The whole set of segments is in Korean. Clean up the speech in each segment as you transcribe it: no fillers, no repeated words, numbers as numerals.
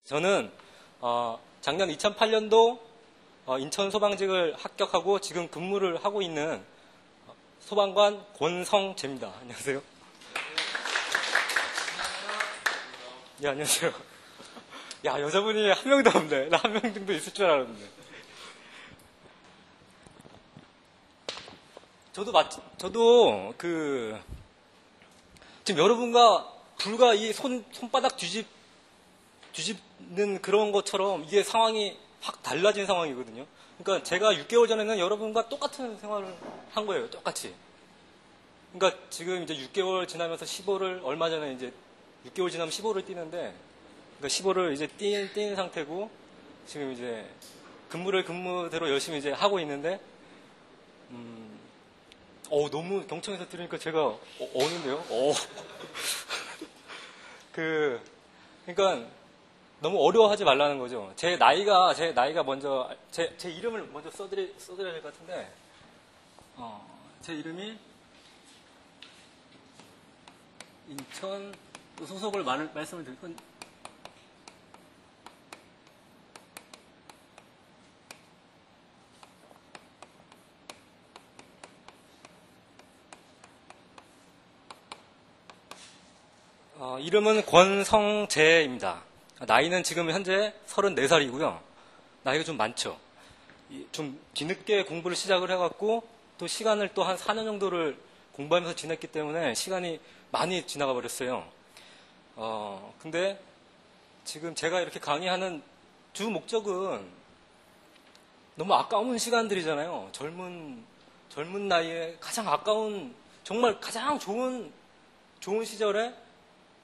저는 작년 2008년도 인천 소방직을 합격하고 지금 근무를 하고 있는 소방관 권성재입니다. 안녕하세요. 예, 안녕하세요. 야, 여자분이 한 명도 없네. 나 한 명 정도 있을 줄 알았는데. 저도 지금 여러분과 불과 이 손바닥 뒤집는 그런 것처럼 이게 상황이 확 달라진 상황이거든요. 그러니까 제가 6개월 전에는 여러분과 똑같은 생활을 한 거예요. 똑같이. 그러니까 지금 이제 6개월 지나면서 15를 얼마 전에 이제 6개월 지나면 15를 뛰는데, 그러니까 15를 이제 뛴 상태고, 지금 이제 근무를 근무대로 열심히 이제 하고 있는데, 너무 경청해서 들으니까 제가 어는데요. 그러니까 너무 어려워하지 말라는 거죠. 제 나이가 먼저 제 이름을 먼저 써드려야 될 것 같은데, 제 이름이 인천 소속을 말씀을 드리면 이름은 권성재입니다. 나이는 지금 현재 34살이고요. 나이가 좀 많죠. 좀 뒤늦게 공부를 시작을 해갖고 또 시간을 또 한 4년 정도를 공부하면서 지냈기 때문에 시간이 많이 지나가 버렸어요. 근데 지금 제가 이렇게 강의하는 주 목적은 너무 아까운 시간들이잖아요. 젊은 나이에 가장 아까운, 정말 가장 좋은 시절에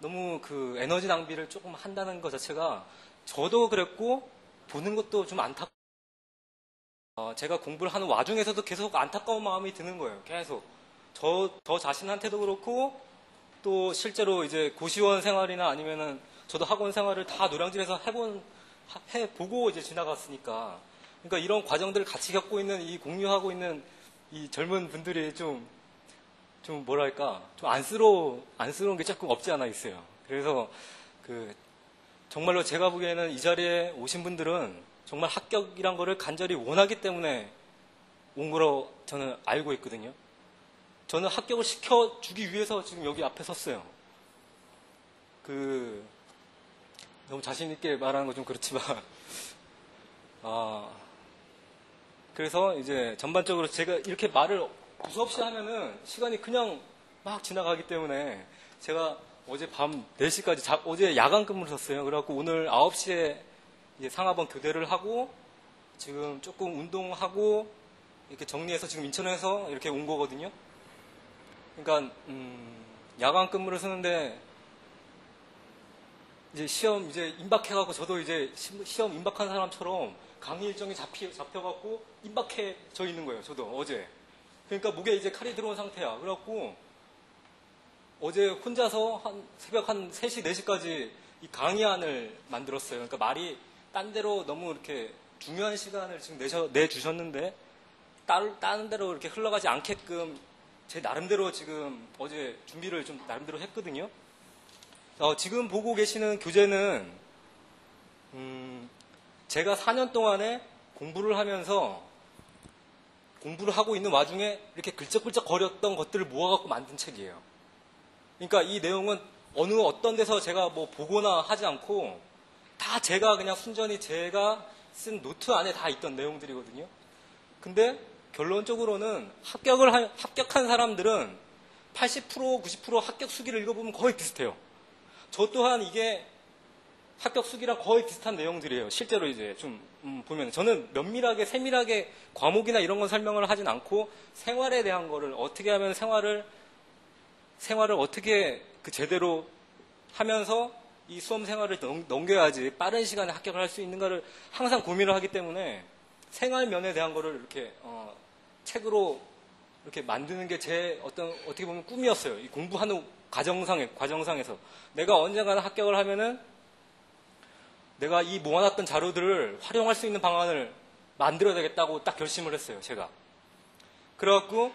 너무 그 에너지 낭비를 조금 한다는 것 자체가 저도 그랬고 보는 것도 좀 안타까워. 제가 공부를 하는 와중에서도 계속 안타까운 마음이 드는 거예요. 계속. 저 자신한테도 그렇고 또 실제로 이제 고시원 생활이나 아니면은 저도 학원 생활을 다 노량진에서 해보고 이제 지나갔으니까. 그러니까 이런 과정들을 같이 겪고 있는 공유하고 있는 이 젊은 분들이 좀 뭐랄까, 좀 안쓰러운 게 조금 없지 않아 있어요. 그래서 정말로 제가 보기에는 이 자리에 오신 분들은 정말 합격이란 거를 간절히 원하기 때문에 온 거로 저는 알고 있거든요. 저는 합격을 시켜주기 위해서 지금 여기 앞에 섰어요. 너무 자신있게 말하는 건 좀 그렇지만, 그래서 이제 전반적으로 제가 이렇게 말을 두서없이 하면은 시간이 그냥 막 지나가기 때문에 제가 어제 밤 4시까지 어제 야간 근무를 했어요. 그래갖고 오늘 9시에 이제 상하번 교대를 하고 지금 조금 운동하고 이렇게 정리해서 지금 인천에서 이렇게 온 거거든요. 그러니까 야간 근무를 쓰는데 이제 시험 이제 임박해갖고 저도 이제 시험 임박한 사람처럼 강의 일정이 잡혀갖고 임박해져 있는 거예요. 저도 어제. 그러니까 목에 이제 칼이 들어온 상태야. 그래갖고 어제 혼자서 새벽 한 3시, 4시까지 이 강의안을 만들었어요. 그러니까 말이 딴 데로 너무 이렇게 중요한 시간을 지금 내주셨는데 다른 데로 이렇게 흘러가지 않게끔 제 나름대로 지금 어제 준비를 좀 나름대로 했거든요. 지금 보고 계시는 교재는 제가 4년 동안에 공부를 하고 있는 와중에 이렇게 글쩍글쩍 거렸던 것들을 모아갖고 만든 책이에요. 그러니까 이 내용은 어떤 데서 제가 뭐 보거나 하지 않고 다 제가 그냥 순전히 제가 쓴 노트 안에 다 있던 내용들이거든요. 근데 결론적으로는 합격한 사람들은 80%, 90% 합격 수기를 읽어보면 거의 비슷해요. 저 또한 이게 합격 수기랑 거의 비슷한 내용들이에요. 실제로 이제 좀 보면 저는 면밀하게 세밀하게 과목이나 이런 건 설명을 하진 않고 생활에 대한 거를 어떻게 하면 생활을 어떻게 제대로 하면서 이 수험 생활을 넘겨야지 빠른 시간에 합격을 할 수 있는가를 항상 고민을 하기 때문에 생활면에 대한 거를 이렇게 책으로 이렇게 만드는 게 제 어떻게 보면 꿈이었어요. 이 공부하는 과정상에서 내가 언젠가는 합격을 하면은 내가 이 모아놨던 자료들을 활용할 수 있는 방안을 만들어야 되겠다고 딱 결심을 했어요, 제가. 그래갖고,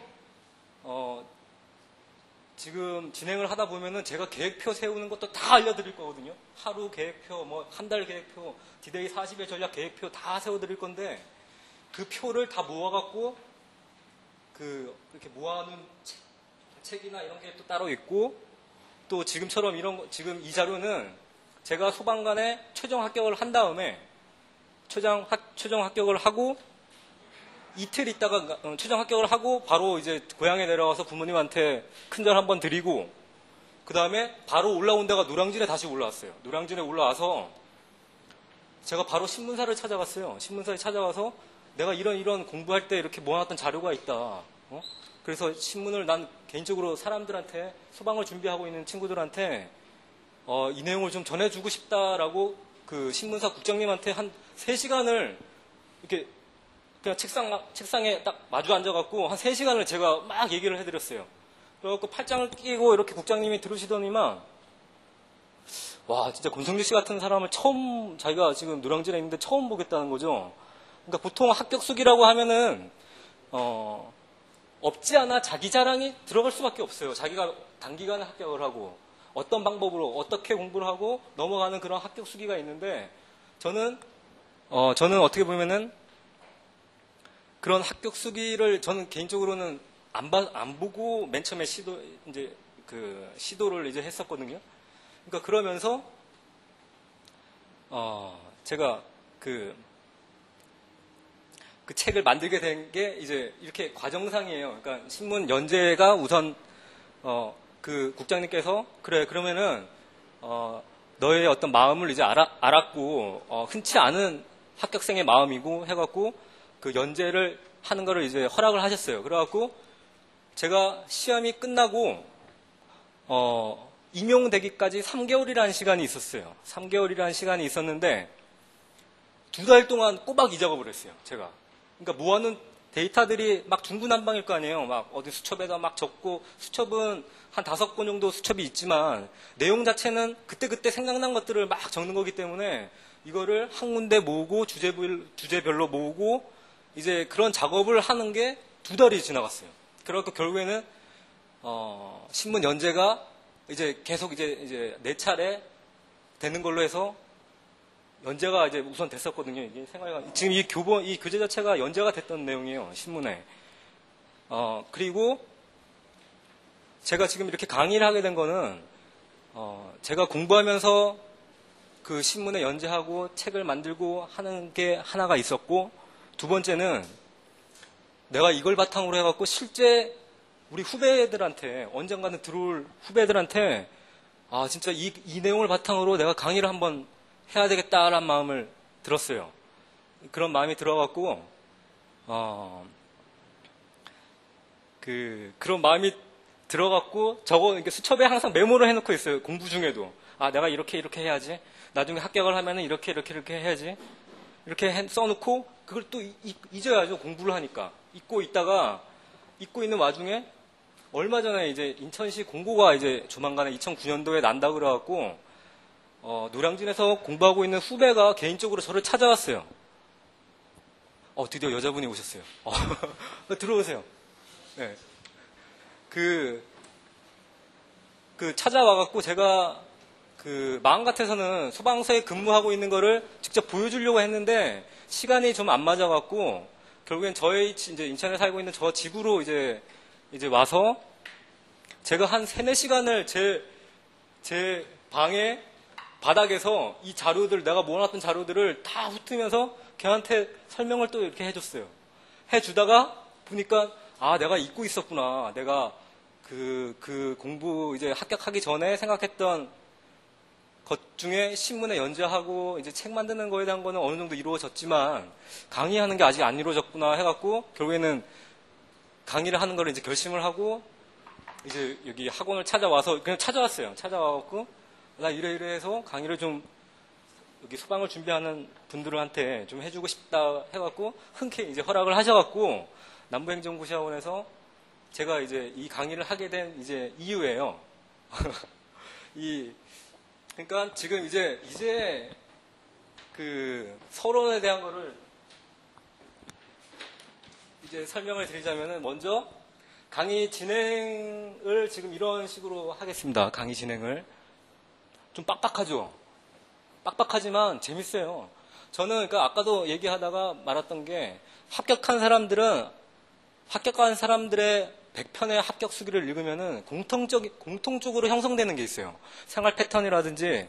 지금 진행을 하다 보면은 제가 계획표 세우는 것도 다 알려드릴 거거든요. 하루 계획표, 뭐 한 달 계획표, 디데이 40일 전략 계획표 다 세워드릴 건데 그 표를 다 모아갖고 이렇게 모아놓은 책이나 이런 게 또 따로 있고 또 지금처럼 지금 이 자료는 제가 소방관에 최종 합격을 한 다음에 최종 합격을 하고 이틀 있다가 최종 합격을 하고 바로 이제 고향에 내려와서 부모님한테 큰절 한번 드리고 그 다음에 바로 올라온 데가 노량진에 다시 올라왔어요. 노량진에 올라와서 제가 바로 신문사를 찾아갔어요. 신문사에 찾아가서 내가 이런 공부할 때 이렇게 모아놨던 자료가 있다. 그래서 신문을 난 개인적으로 사람들한테 소방을 준비하고 있는 친구들한테 이 내용을 좀 전해주고 싶다라고 그 신문사 국장님한테 한 3시간을 이렇게 그냥 책상에 딱 마주 앉아갖고 한 3시간을 제가 막 얘기를 해드렸어요. 그래갖고 팔짱을 끼고 이렇게 국장님이 들으시더니만 와 진짜 권성주 씨 같은 사람을 자기가 지금 노량진에 있는데 처음 보겠다는 거죠. 그러니까 보통 합격수기라고 하면은 없지 않아 자기 자랑이 들어갈 수밖에 없어요. 자기가 단기간에 합격을 하고 어떤 방법으로 어떻게 공부를 하고 넘어가는 그런 합격수기가 있는데 저는 어떻게 보면은 그런 합격수기를 저는 개인적으로는 안 보고 맨 처음에 시도를 이제 했었거든요. 그러니까 그러면서 제가 그 책을 만들게 된 게 이제 이렇게 과정상이에요. 그러니까 신문 연재가 우선 그 국장님께서 그래 그러면은 너의 어떤 마음을 이제 알았고 흔치 않은 합격생의 마음이고 해갖고 그 연재를 하는 거를 이제 허락을 하셨어요. 그래갖고 제가 시험이 끝나고 임용되기까지 3개월이라는 시간이 있었어요. 3개월이라는 시간이 있었는데 2달 동안 꼬박 잊어버렸어요. 제가. 그러니까 모아놓은 데이터들이 막 중구난방일 거 아니에요. 막 어디 수첩에다 막 적고 수첩은 한 5권 정도 수첩이 있지만 내용 자체는 그때그때 생각난 것들을 막 적는 거기 때문에 이거를 한 군데 모으고 주제별로 모으고 이제 그런 작업을 하는 게 2달이 지나갔어요. 그래서 결국에는 신문 연재가 이제 계속 이제 4차례 되는 걸로 해서 연재가 이제 우선 됐었거든요. 이게 지금 이 교재 자체가 연재가 됐던 내용이에요. 신문에. 그리고 제가 지금 이렇게 강의를 하게 된 거는 제가 공부하면서 그 신문에 연재하고 책을 만들고 하는 게 하나가 있었고 두 번째는 내가 이걸 바탕으로 해갖고 실제 우리 후배들한테 언젠가는 들어올 후배들한테 진짜 이 내용을 바탕으로 내가 강의를 한번 해야 되겠다라는 마음을 들었어요. 그런 마음이 들어갖고 그런 마음이 들어갖고 이렇게 수첩에 항상 메모를 해놓고 있어요. 공부 중에도 내가 이렇게 해야지. 나중에 합격을 하면은 이렇게 해야지. 이렇게 써놓고 그걸 또 잊어야죠. 공부를 하니까. 잊고 있는 와중에 얼마 전에 이제 인천시 공고가 이제 조만간에 2009년도에 난다 그래갖고 노량진에서 공부하고 있는 후배가 개인적으로 저를 찾아왔어요. 드디어 여자분이 오셨어요. 들어오세요. 네. 찾아와갖고 제가 마음 같아서는 소방서에 근무하고 있는 거를 직접 보여주려고 했는데 시간이 좀 안 맞아갖고 결국엔 이제 인천에 살고 있는 저 집으로 이제 와서 제가 한 3-4시간을 제 방에 바닥에서 이 자료들 내가 모아놨던 자료들을 다 훑으면서 걔한테 설명을 또 이렇게 해줬어요. 해주다가 보니까 내가 잊고 있었구나. 내가 그 공부 이제 합격하기 전에 생각했던 것 중에 신문에 연재하고 이제 책 만드는 거에 대한 거는 어느 정도 이루어졌지만 강의하는 게 아직 안 이루어졌구나 해갖고 결국에는 강의를 하는 걸 이제 결심을 하고 이제 여기 학원을 찾아와서 그냥 찾아왔어요. 찾아와갖고 나 이래 해서 강의를 좀 여기 소방을 준비하는 분들한테 좀 해주고 싶다 해갖고 흔쾌히 이제 허락을 하셔갖고 남부행정구시학원에서 제가 이제 이 강의를 하게 된 이제 이유예요. 그러니까 지금 이제 그 서론에 대한 거를 이제 설명을 드리자면은 먼저 강의 진행을 지금 이런 식으로 하겠습니다. 강의 진행을. 좀 빡빡하죠? 빡빡하지만 재밌어요. 저는 그러니까 아까도 얘기하다가 말았던 게 합격한 사람들의 100편의 합격 수기를 읽으면은 공통적으로 형성되는 게 있어요. 생활 패턴이라든지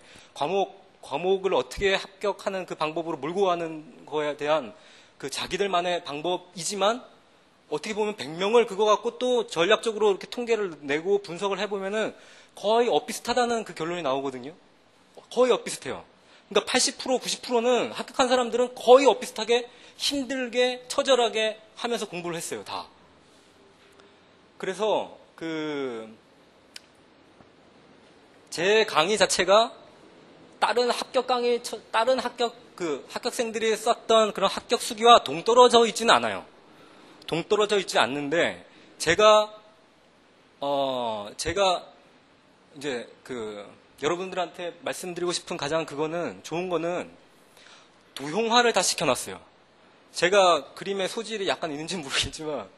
과목을 어떻게 합격하는 그 방법으로 몰고 가는 거에 대한 그 자기들만의 방법이지만 어떻게 보면 100명을 그거 갖고 또 전략적으로 이렇게 통계를 내고 분석을 해보면은 거의 엇비슷하다는 그 결론이 나오거든요. 거의 엇비슷해요. 그러니까 80%, 90%는 합격한 사람들은 거의 엇비슷하게 힘들게 처절하게 하면서 공부를 했어요, 다. 그래서 제 강의 자체가 다른 합격생들이 썼던 그런 합격 수기와 동떨어져 있지는 않아요. 동떨어져 있지 않는데 제가 이제 여러분들한테 말씀드리고 싶은 가장 좋은 거는 도형화를 다 시켜놨어요. 제가 그림의 소질이 약간 있는지 모르겠지만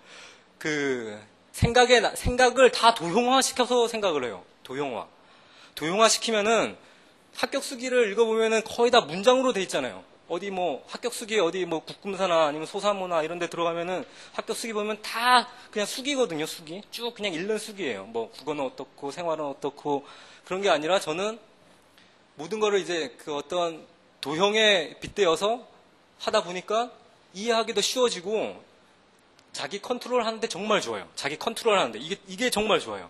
생각을 다 도형화시켜서 생각을 해요. 도형화시키면은 합격 수기를 읽어보면은 거의 다 문장으로 돼 있잖아요. 어디 합격 수기에 국금사나 아니면 소사모나 이런 데 들어가면은 합격 수기 보면 다 그냥 수기거든요, 수기. 쭉 그냥 읽는 수기예요. 국어는 어떻고, 생활은 어떻고, 그런 게 아니라 저는 모든 거를 이제 어떤 도형에 빗대어서 하다 보니까 이해하기도 쉬워지고 자기 컨트롤 하는데 정말 좋아요. 자기 컨트롤 하는데. 이게 정말 좋아요.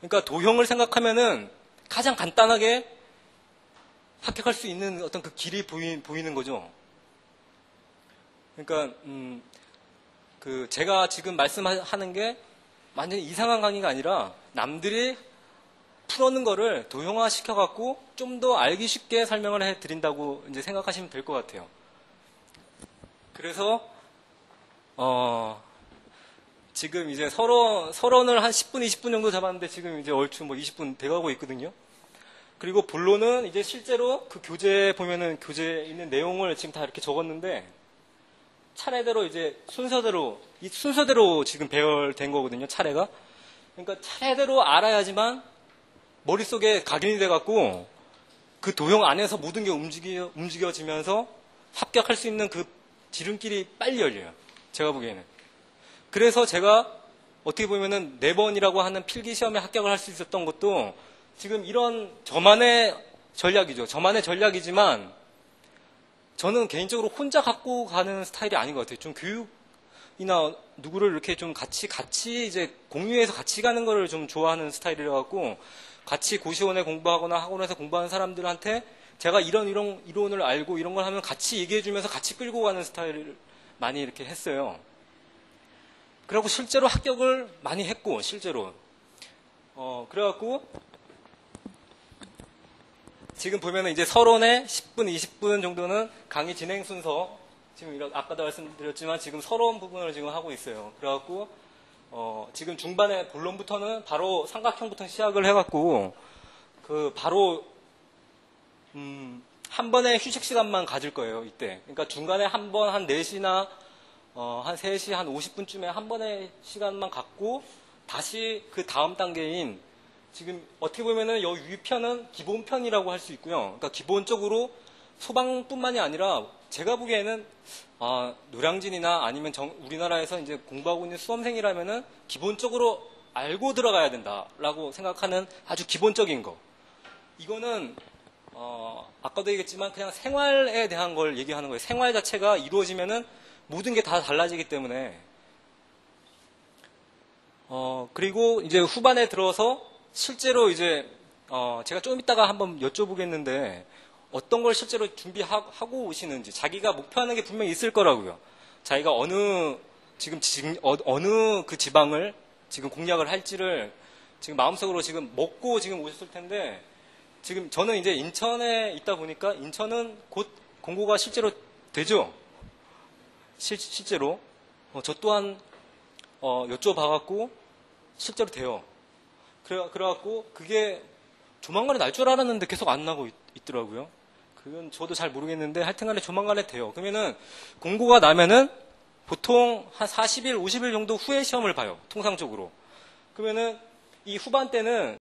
그러니까 도형을 생각하면은 가장 간단하게 합격할 수 있는 어떤 그 길이 보이는 거죠. 그러니까, 제가 지금 말씀하는 게 완전히 이상한 강의가 아니라 남들이 풀어놓은 거를 도형화 시켜갖고 좀 더 알기 쉽게 설명을 해드린다고 이제 생각하시면 될 것 같아요. 그래서, 지금 이제 서론을 한 10분, 20분 정도 잡았는데 지금 이제 얼추 20분 돼가고 있거든요. 그리고 본론은 이제 실제로 그 교재에 보면은 교재에 있는 내용을 지금 다 이렇게 적었는데 차례대로 이제 순서대로 지금 배열된 거거든요, 차례가. 그러니까 차례대로 알아야지만 머릿속에 각인이 돼갖고 그 도형 안에서 모든 게 움직여지면서 합격할 수 있는 그 지름길이 빨리 열려요. 제가 보기에는. 그래서 제가 어떻게 보면은 4번이라고 하는 필기 시험에 합격을 할 수 있었던 것도 지금 이런 저만의 전략이죠. 저만의 전략이지만 저는 개인적으로 혼자 갖고 가는 스타일이 아닌 것 같아요. 좀 교육이나 누구를 이렇게 좀 같이 이제 공유해서 같이 가는 거를 좀 좋아하는 스타일이라 갖고 같이 고시원에 공부하거나 학원에서 공부하는 사람들한테 제가 이런 이론을 알고 이런 걸 하면 같이 얘기해 주면서 같이 끌고 가는 스타일을 많이 이렇게 했어요. 그리고 실제로 합격을 많이 했고, 실제로. 그래갖고, 지금 보면은 이제 서론에 10분, 20분 정도는 강의 진행 순서, 지금 아까도 말씀드렸지만 지금 서론 부분을 지금 하고 있어요. 그래갖고, 지금 중반에 본론부터는 바로 삼각형부터 시작을 해갖고, 바로, 한 번에 휴식 시간만 가질 거예요, 이때. 그러니까 중간에 한 번, 한 4시나, 한 3시, 한 50분쯤에 한 번의 시간만 갖고 다시 그 다음 단계인 지금 어떻게 보면은 이 위편은 기본편이라고 할 수 있고요. 그러니까 기본적으로 소방뿐만이 아니라 제가 보기에는 노량진이나 아니면 우리나라에서 이제 공부하고 있는 수험생이라면은 기본적으로 알고 들어가야 된다라고 생각하는 아주 기본적인 거. 이거는 아까도 얘기했지만 그냥 생활에 대한 걸 얘기하는 거예요. 생활 자체가 이루어지면은 모든 게 다 달라지기 때문에 그리고 이제 후반에 들어서 실제로 이제 제가 좀 이따가 한번 여쭤보겠는데 어떤 걸 실제로 준비하고 오시는지 자기가 목표하는 게 분명히 있을 거라고요. 자기가 어느 그 지방을 지금 공략을 할지를 지금 마음속으로 지금 먹고 지금 오셨을 텐데 지금 저는 이제 인천에 있다 보니까 인천은 곧 공고가 실제로 되죠. 실제로 저 또한 여쭤봐갖고 실제로 돼요. 그래갖고 그게 조만간에 날 줄 알았는데 계속 안 나고 있더라고요. 그건 저도 잘 모르겠는데 하여튼간에 조만간에 돼요. 그러면은 공고가 나면은 보통 한 40일, 50일 정도 후에 시험을 봐요. 통상적으로. 그러면은 이 후반 때는